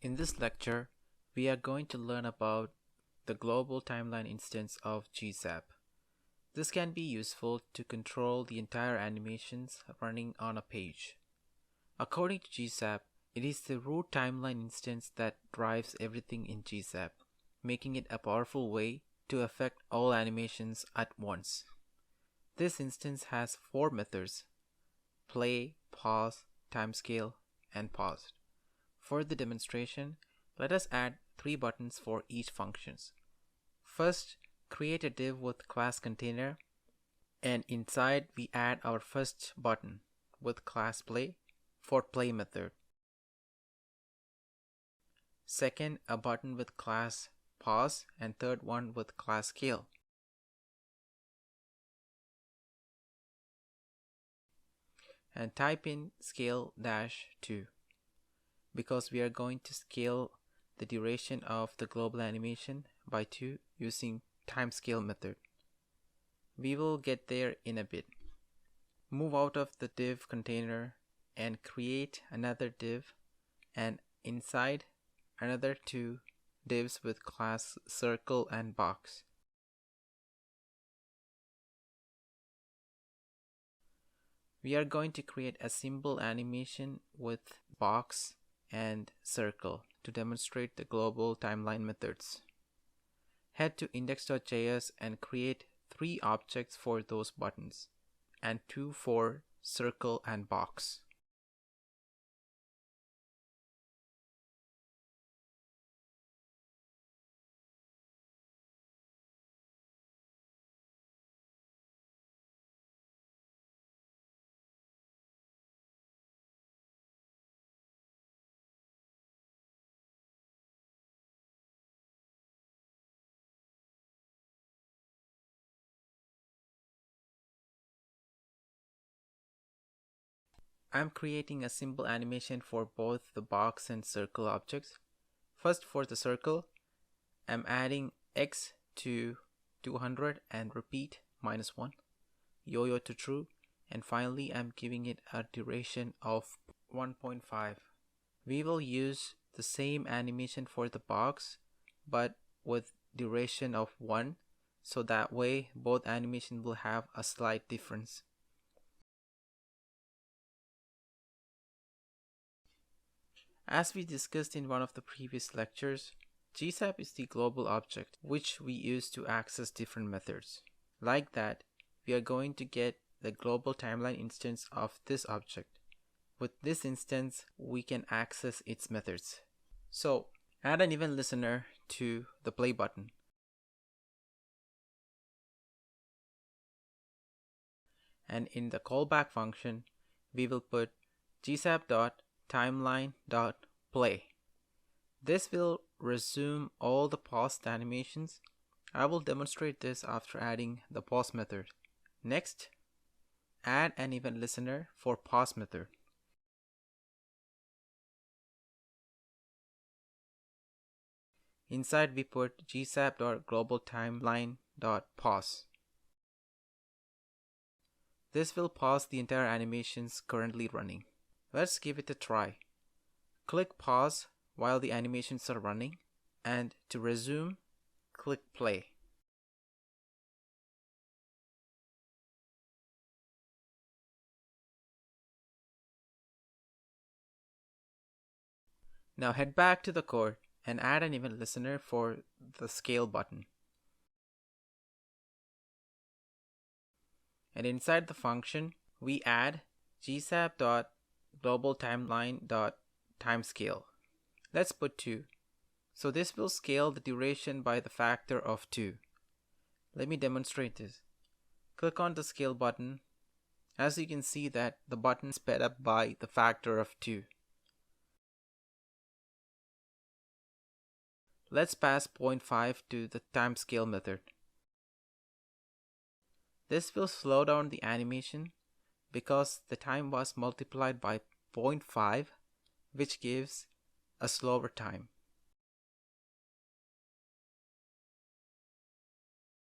In this lecture, we are going to learn about the global timeline instance of GSAP. This can be useful to control the entire animations running on a page. According to GSAP, it is the root timeline instance that drives everything in GSAP, making it a powerful way to affect all animations at once. This instance has 4 methods: play, pause, timescale, and paused. For the demonstration, let us add 3 buttons for each functions. First, create a div with class container, and inside we add our first button with class play for play method. Second, a button with class pause, and third one with class scale. And type in scale-2 because we are going to scale the duration of the global animation by 2 using timescale method. We will get there in a bit. Move out of the div container and create another div, and inside another 2 divs with class circle and box. We are going to create a simple animation with box and circle to demonstrate the global timeline methods. Head to index.js and create 3 objects for those buttons and 2 for circle and box. I'm creating a simple animation for both the box and circle objects. First, for the circle, I'm adding x to 200 and repeat -1, yo-yo to true, and finally I'm giving it a duration of 1.5. We will use the same animation for the box but with duration of 1, so that way both animations will have a slight difference. As we discussed in one of the previous lectures, GSAP is the global object which we use to access different methods. Like that, we are going to get the global timeline instance of this object. With this instance, we can access its methods. So, add an event listener to the play button. And in the callback function, we will put gsap.timeline.play. This will resume all the paused animations. I will demonstrate this after adding the pause method. Next, add an event listener for pause method. Inside we put gsap.globaltimeline.pause. This will pause the entire animations currently running. Let's give it a try. Click pause while the animations are running, and to resume, click play. Now head back to the code and add an event listener for the scale button. And inside the function, we add gsap.globaltimeline.timescale. Let's put 2. So this will scale the duration by the factor of 2. Let me demonstrate this. Click on the scale button. As you can see that the button is sped up by the factor of 2. Let's pass 0.5 to the timescale method. This will slow down the animation because the time was multiplied by 0.5, which gives a slower time.